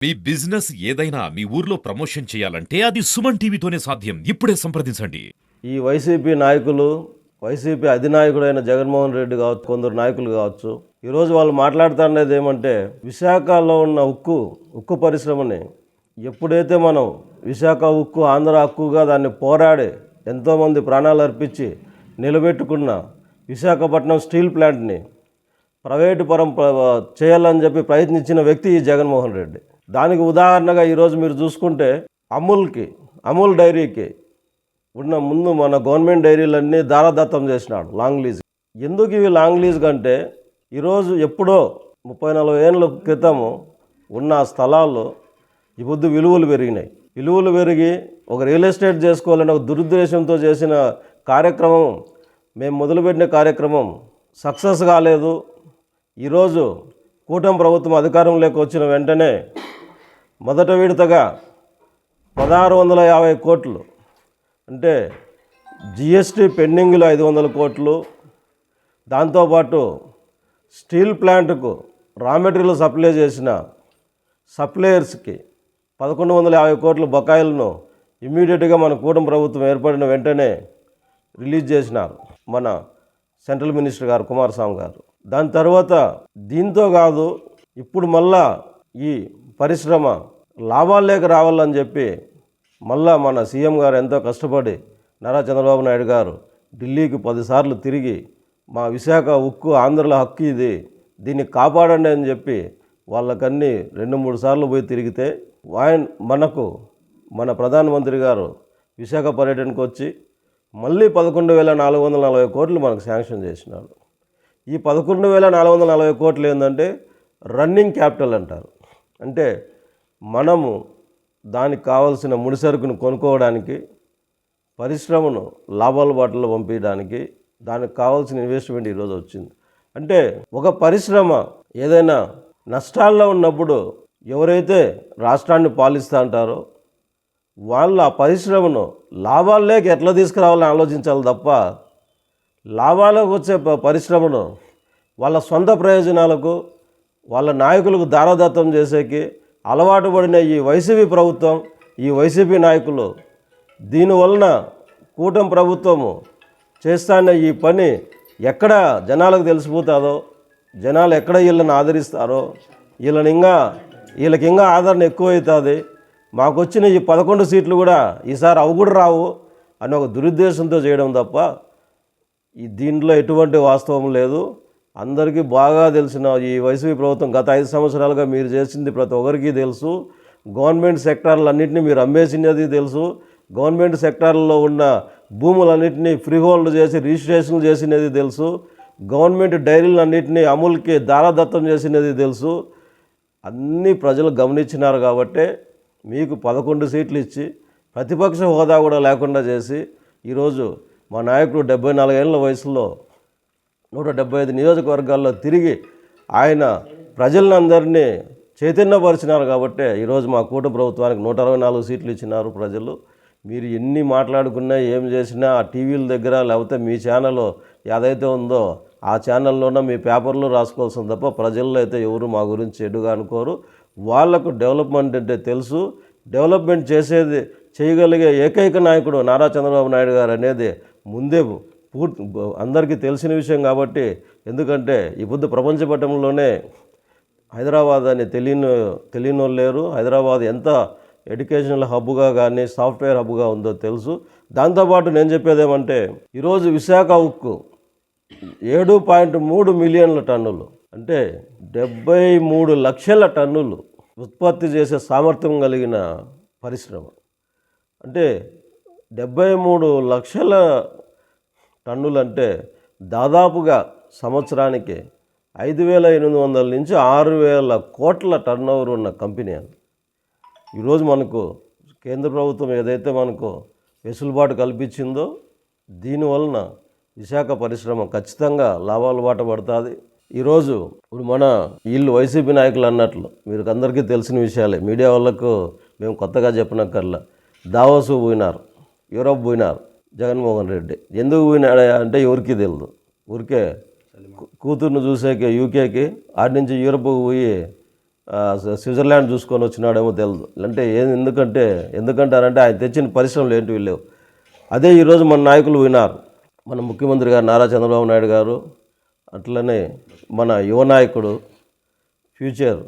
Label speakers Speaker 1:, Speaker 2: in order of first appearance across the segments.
Speaker 1: మీ business ఏదైనా మీ ఊర్లో promotion చేయాలంటే అది సుమన్ టీవీతోనే సాధ్యం. ఇప్పుడే సంప్రదించండి.
Speaker 2: ఈ వైసీపీ నాయకులు, వైసీపీ అధినాయకుడైన జగన్మోహన్ రెడ్డి కావచ్చు, కొందరు నాయకులు కావచ్చు, ఈరోజు వాళ్ళు మాట్లాడుతున్నది ఏమంటే విశాఖలో ఉన్న ఉక్కు పరిశ్రమని ఎప్పుడైతే మనం విశాఖ ఉక్కు ఆంధ్ర హక్కుగా దాన్ని పోరాడి ఎంతోమంది ప్రాణాలు అర్పించి నిలబెట్టుకున్న విశాఖపట్నం స్టీల్ ప్లాంట్ని ప్రైవేటు పరం చేయాలని చెప్పి ప్రయత్నించిన వ్యక్తి ఈ జగన్మోహన్ రెడ్డి. దానికి ఉదాహరణగా ఈరోజు మీరు చూసుకుంటే అమూల్ డైరీకి ఉన్న ముందు మన గవర్నమెంట్ డైరీలన్నీ దారాదత్తం చేసినాడు లాంగ్ లీజ్. ఎందుకు ఇవి లాంగ్ లీజ్ కంటే ఈరోజు ఎప్పుడో 30-40 ఏళ్ళ క్రితము ఉన్న స్థలాల్లో ఈ పొద్దు విలువలు పెరిగినాయి. విలువలు పెరిగి ఒక రియల్ ఎస్టేట్ చేసుకోవాలని ఒక దురుద్దేశంతో చేసిన కార్యక్రమం, మేము మొదలుపెట్టిన కార్యక్రమం సక్సెస్ కాలేదు. ఈరోజు కూటమి ప్రభుత్వం అధికారంలోకి వచ్చిన వెంటనే మొదట విడతగా 1650 కోట్లు, అంటే జిఎస్టీ పెండింగ్లు 500 కోట్లు, దాంతోపాటు స్టీల్ ప్లాంట్కు రా మెటీరియల్ సప్లై చేసిన సప్లయర్స్కి 1150 కోట్ల బకాయిలను ఇమ్మీడియట్గా మన కూటమి ప్రభుత్వం ఏర్పడిన వెంటనే రిలీజ్ చేసినారు మన సెంట్రల్ మినిస్టర్ గారు కుమారస్వామి గారు. దాని తర్వాత దీంతో కాదు, ఇప్పుడు మళ్ళా ఈ పరిశ్రమ లాభాల్లోకి రావాలని చెప్పి మళ్ళా మన సీఎం గారు ఎంతో కష్టపడి నారా చంద్రబాబు నాయుడు గారు ఢిల్లీకి 10 సార్లు తిరిగి మా విశాఖ ఉక్కు ఆంధ్రుల హక్కు ఇది, దీన్ని కాపాడండి అని చెప్పి వాళ్ళకన్నీ 2-3 సార్లు పోయి తిరిగితే మన ప్రధానమంత్రి గారు విశాఖ పర్యటనకు వచ్చి మళ్ళీ 11,440 కోట్లు మనకు శాంక్షన్ చేసినాడు. ఈ 11,440 కోట్లు ఏంటంటే రన్నింగ్ క్యాపిటల్ అంటారు. అంటే మనము దానికి కావాల్సిన ముడిసరుకును కొనుక్కోవడానికి, పరిశ్రమను లాభాల బాటలో పంపించడానికి దానికి కావాల్సిన ఇన్వెస్ట్మెంట్ ఈరోజు వచ్చింది. అంటే ఒక పరిశ్రమ ఏదైనా నష్టాల్లో ఉన్నప్పుడు ఎవరైతే రాష్ట్రాన్ని పాలిస్తూ అంటారో వాళ్ళు ఆ పరిశ్రమను లాభాల్లోకి ఎట్లా తీసుకురావాలని ఆలోచించాలి తప్ప, లాభాలకు వచ్చే పరిశ్రమను వాళ్ళ సొంత ప్రయోజనాలకు, వాళ్ళ నాయకులకు దారాదత్తం చేసేకి అలవాటు పడిన ఈ వైసీపీ ప్రభుత్వం, ఈ వైసీపీ నాయకులు, దీనివలన కూటమి ప్రభుత్వము చేస్తాన్న ఈ పని ఎక్కడ జనాలకు తెలిసిపోతుందో, జనాలు ఎక్కడ వీళ్ళని ఆదరిస్తారో, వీళ్ళకి ఇంకా ఆదరణ ఎక్కువవుతుంది, మాకు వచ్చిన ఈ 11 సీట్లు కూడా ఈసారి అవి కూడా రావు అని ఒక దురుద్దేశంతో చేయడం తప్ప దీంట్లో ఎటువంటి వాస్తవం లేదు. అందరికీ బాగా తెలిసిన ఈ వైసీపీ ప్రభుత్వం గత 5 సంవత్సరాలుగా మీరు చేసింది ప్రతి ఒక్కరికి తెలుసు. గవర్నమెంట్ సెక్టార్లన్నింటినీ మీరు అమ్మేసినది తెలుసు. గవర్నమెంట్ సెక్టార్లలో ఉన్న భూములన్నింటినీ ఫ్రీ హోల్డ్ చేసి రిజిస్ట్రేషన్లు చేసినది తెలుసు. గవర్నమెంట్ డైరీలన్నింటినీ అమూల్కి దారాదత్తం చేసినది తెలుసు. అన్నీ ప్రజలు గమనించినారు కాబట్టే మీకు 11 సీట్లు ఇచ్చి ప్రతిపక్ష హోదా కూడా లేకుండా చేసి ఈరోజు మా నాయకుడు 74 ఏళ్ళ వయసులో 175 నియోజకవర్గాల్లో తిరిగి ఆయన ప్రజలందరినీ చైతన్యపరిచినారు కాబట్టి ఈరోజు మా కూటమి ప్రభుత్వానికి 164 సీట్లు ఇచ్చినారు ప్రజలు. మీరు ఎన్ని మాట్లాడుకున్నా ఏం చేసినా ఆ టీవీల దగ్గర లేకపోతే మీ ఛానల్ ఏదైతే ఉందో ఆ ఛానల్లోనే మీ పేపర్లో రాసుకోవాల్సింది తప్ప ప్రజల్లో అయితే ఎవరు మా గురించి చెడుగా అనుకోరు. వాళ్లకు డెవలప్మెంట్ అంటే తెలుసు. డెవలప్మెంట్ చేయగలిగే ఏకైక నాయకుడు నారా చంద్రబాబు నాయుడు గారు అనేది ముందే అందరికీ తెలిసిన విషయం కాబట్టి, ఎందుకంటే ఈ పొద్దు ప్రపంచ పటంలోనే హైదరాబాద్ అని తెలియని వాళ్ళు లేరు. హైదరాబాద్ ఎంత ఎడ్యుకేషనల్ హబ్గా కానీ సాఫ్ట్వేర్ హబ్గా ఉందో తెలుసు. దాంతోపాటు నేను చెప్పేది ఏమంటే ఈరోజు విశాఖ ఉక్కు 7.3 మిలియన్ల టన్నులు, అంటే 73 లక్షల టన్నులు ఉత్పత్తి చేసే సామర్థ్యం కలిగిన పరిశ్రమ. అంటే 73 లక్షల టన్నులు అంటే దాదాపుగా సంవత్సరానికి 5,800 నుంచి 6,000 కోట్ల టర్న్ ఓవర్ ఉన్న కంపెనీ అది. ఈరోజు మనకు కేంద్ర ప్రభుత్వం ఏదైతే మనకు వెసులుబాటు కల్పించిందో దీనివలన విశాఖ పరిశ్రమ ఖచ్చితంగా లాభాల బాట పడుతుంది. ఈరోజు ఇప్పుడు మన వీళ్ళు వైసీపీ నాయకులు అన్నట్లు మీరు అందరికీ తెలిసిన విషయాలే, మీడియా వాళ్ళకు మేము కొత్తగా చెప్పనక్కర్లా. దావోసు పోయినారు, యూరోప్ పోయినారు జగన్మోహన్ రెడ్డి. ఎందుకు పోయినాడు అంటే ఎవరికి తెలియదు. ఊరికే కూతుర్ను చూసేకి యూకేకి, ఆడి నుంచి యూరోప్కి పోయి స్విట్జర్లాండ్ చూసుకొని వచ్చినాడేమో తెలియదు. అంటే ఎందుకంటారంటే ఆయన తెచ్చిన పరిశ్రమలు ఏంటివి లేవు. అదే ఈరోజు మన నాయకులు విన్నారు, మన ముఖ్యమంత్రి గారు నారా చంద్రబాబు నాయుడు గారు, అట్లనే మన యువ నాయకుడు ఫ్యూచర్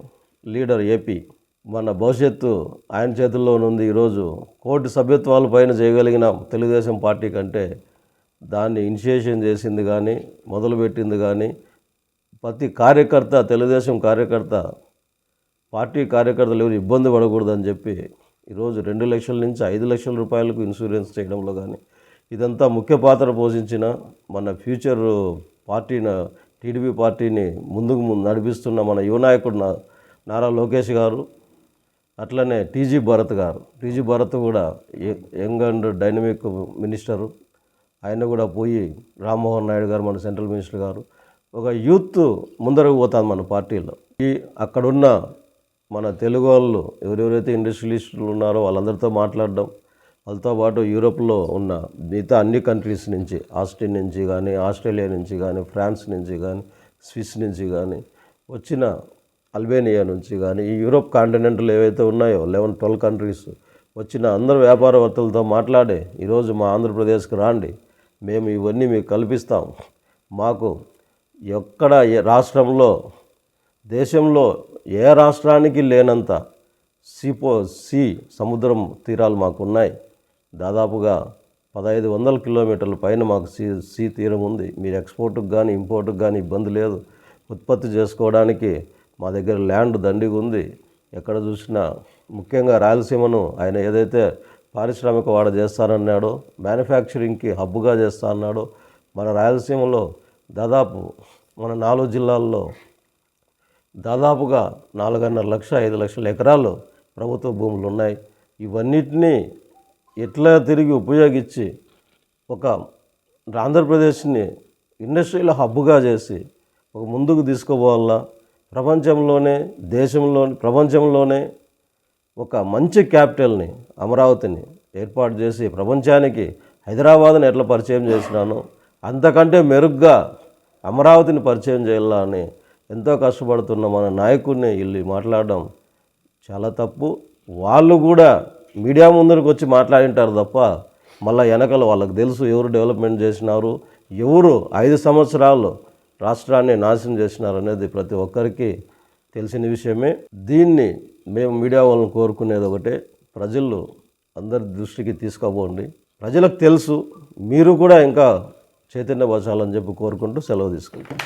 Speaker 2: లీడర్ ఏపీ, మన భవిష్యత్తు ఆయన చేతుల్లోనే ఉంది. ఈరోజు కోటి సభ్యత్వాల పైన చేయగలిగిన తెలుగుదేశం పార్టీ కంటే దాన్ని ఇనిషియేషన్ చేసింది కానీ మొదలుపెట్టింది కానీ ప్రతి కార్యకర్త, తెలుగుదేశం కార్యకర్త, పార్టీ కార్యకర్తలు ఎవరు ఇబ్బంది పడకూడదని చెప్పి ఈరోజు 2 లక్షల నుంచి 5 లక్షల రూపాయలకు ఇన్సూరెన్స్ చేయడంలో కానీ ఇదంతా ముఖ్య పాత్ర పోషించిన మన ఫ్యూచర్ పార్టీని, టీడీపీ పార్టీని ముందుకు నడిపిస్తున్న మన యువ నాయకుడు నారా లోకేష్ గారు, అట్లనే టీజీ భరత్ కూడా యంగ్ అండ్ డైనమిక్ మినిస్టరు. ఆయన కూడా పోయి రామ్మోహన్ నాయుడు గారు మన సెంట్రల్ మినిస్టర్ గారు, ఒక యూత్ ముందరకు పోతుంది మన పార్టీలో. అక్కడున్న మన తెలుగు వాళ్ళు ఎవరెవరైతే ఇండస్ట్రియలిస్టులు ఉన్నారో వాళ్ళందరితో మాట్లాడడం, వాళ్ళతో పాటు యూరోప్లో ఉన్న మిగతా అన్ని కంట్రీస్ నుంచి, ఆస్ట్రిన్ నుంచి కానీ, ఆస్ట్రేలియా నుంచి కానీ, ఫ్రాన్స్ నుంచి కానీ, స్విస్ నుంచి కానీ, వచ్చిన అల్బేనియా నుంచి కానీ, ఈ యూరోప్ కాంటినెంట్లు ఏవైతే ఉన్నాయో 11-12 కంట్రీస్ వచ్చిన అందరు వ్యాపారవేత్తలతో మాట్లాడి ఈరోజు మా ఆంధ్రప్రదేశ్కి రాండి, మేము ఇవన్నీ మీకు కల్పిస్తాం. మాకు ఎక్కడ రాష్ట్రంలో, దేశంలో ఏ రాష్ట్రానికి లేనంత సముద్రం తీరాలు మాకున్నాయి. దాదాపుగా 1500 కిలోమీటర్ల పైన మాకు సీ తీరం ఉంది. మీరు ఎక్స్పోర్ట్కి కానీ ఇంపోర్ట్కి కానీ ఇబ్బంది లేదు. ఉత్పత్తి చేసుకోవడానికి మా దగ్గర ల్యాండ్ దండిగా ఉంది. ఎక్కడ చూసినా ముఖ్యంగా రాయలసీమను ఆయన ఏదైతే పారిశ్రామిక వాడ చేస్తానన్నాడో, మ్యానుఫ్యాక్చరింగ్కి హబ్గా చేస్తా అన్నాడో, మన రాయలసీమలో దాదాపు మన 4 జిల్లాల్లో దాదాపుగా 4.5 లక్షల 5 లక్షల ఎకరాలు ప్రభుత్వ భూములు ఉన్నాయి. ఇవన్నిటినీ ఎట్లా తిరిగి ఉపయోగించి ఒక ఆంధ్రప్రదేశ్ని ఇండస్ట్రియల్ హబ్గా చేసి ఒక ముందుకు తీసుకుపోవాలా, ప్రపంచంలోనే ఒక మంచి క్యాపిటల్ని, అమరావతిని ఏర్పాటు చేసి ప్రపంచానికి హైదరాబాద్ని ఎట్లా పరిచయం చేసినానో అంతకంటే మెరుగ్గా అమరావతిని పరిచయం చేయాలా అని ఎంతో కష్టపడుతున్న మన నాయకుడిని వీళ్ళు మాట్లాడడం చాలా తప్పు. వాళ్ళు కూడా మీడియా ముందరికి వచ్చి మాట్లాడింటారు తప్ప మళ్ళీ వెనకలు వాళ్ళకి తెలుసు ఎవరు డెవలప్మెంట్ చేసినారు, ఎవరు 5 సంవత్సరాలు రాష్ట్రాన్ని నాశనం చేసినారు అనేది ప్రతి ఒక్కరికి తెలిసిన విషయమే. దీన్ని మేము మీడియా వాళ్ళని కోరుకునేది ఒకటే, ప్రజలు అందరి దృష్టికి తీసుకుపోండి. ప్రజలకు తెలుసు, మీరు కూడా ఇంకా చైతన్యపరచాలని చెప్పి కోరుకుంటూ సెలవు తీసుకుంటాం.